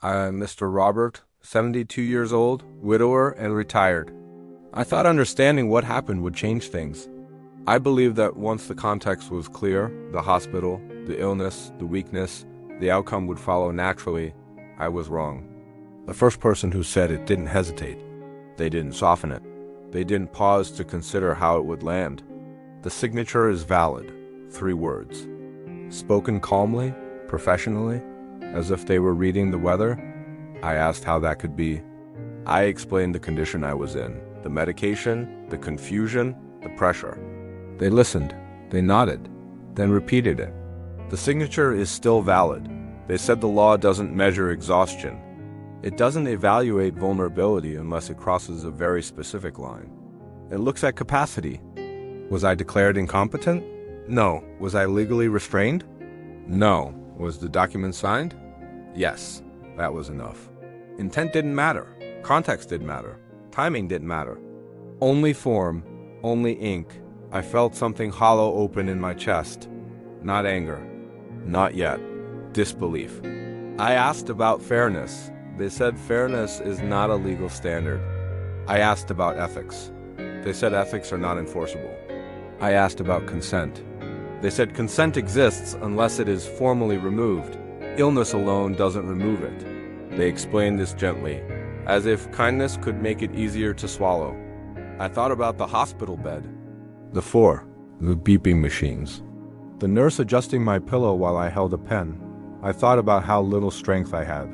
I'm Mr. Robert, 72 years old, widower, and retired. I thought understanding what happened would change things. I believed that once the context was clear, the hospital, the illness, the weakness, the outcome would follow naturally. I was wrong. The first person who said it didn't hesitate. They didn't soften it. They didn't pause to consider how it would land. The signature is valid. 3 words. Spoken calmly, professionally, as if they were reading the weather. I asked how that could be. I explained the condition I was in, the medication, the confusion, the pressure. They listened, they nodded, then repeated it. The signature is still valid. They said the law doesn't measure exhaustion. It doesn't evaluate vulnerability unless it crosses a very specific line. It looks at capacity. Was I declared incompetent? No. Was I legally restrained? No. Was the document signed? Yes. That was enough. Intent didn't matter. Context didn't matter. Timing didn't matter. Only form, only ink. I felt something hollow open in my chest. Not anger. Not yet. Disbelief. I asked about fairness. They said fairness is not a legal standard. I asked about ethics. They said ethics are not enforceable. I asked about consent. They said consent exists unless it is formally removed. Illness alone doesn't remove it. They explained this gently, as if kindness could make it easier to swallow. I thought about the hospital bed. The beeping machines. The nurse adjusting my pillow while I held a pen. I thought about how little strength I had,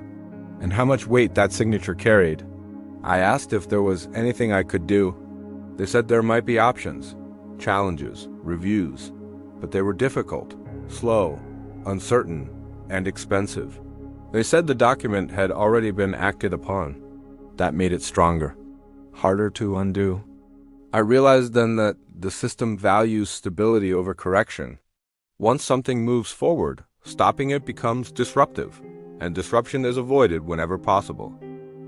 and how much weight that signature carried. I asked if there was anything I could do. They said there might be options, challenges, reviews, but they were difficult, slow, uncertain, and expensive. They said the document had already been acted upon. That made it stronger, harder to undo. I realized then that the system values stability over correction. Once something moves forward, stopping it becomes disruptive, and disruption is avoided whenever possible.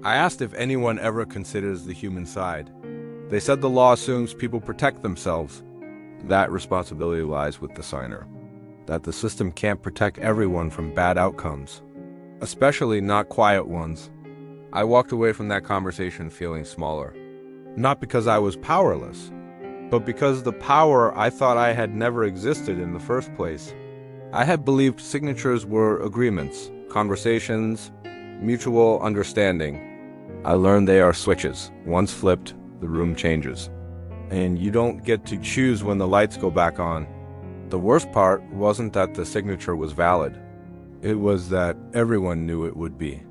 I asked if anyone ever considers the human side. They said the law assumes people protect themselves. That responsibility lies with the signer. That the system can't protect everyone from bad outcomes, especially not quiet ones. I walked away from that conversation feeling smaller. Not because I was powerless, but because the power I thought I had never existed in the first place. I had believed signatures were agreements, conversations, mutual understanding. I learned they are switches. Once flipped, the room changes. And you don't get to choose when the lights go back on. The worst part wasn't that the signature was valid. It was that everyone knew it would be.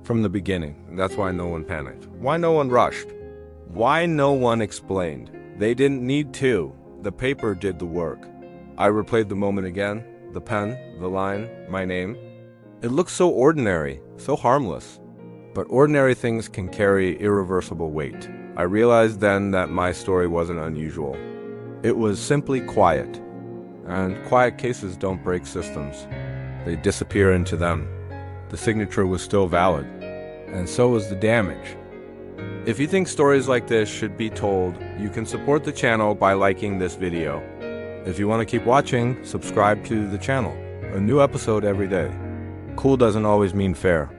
From the beginning. That's why no one panicked. Why no one rushed? Why no one explained? They didn't need to. The paper did the work. I replayed the moment again. The pen, the line, my name. It looked so ordinary, so harmless. But ordinary things can carry irreversible weight. I realized then that my story wasn't unusual. It was simply quiet. And quiet cases don't break systems. They disappear into them. The signature was still valid. And so was the damage. If you think stories like this should be told, you can support the channel by liking this video. If you want to keep watching, subscribe to the channel. A new episode every day. Cool doesn't always mean fair.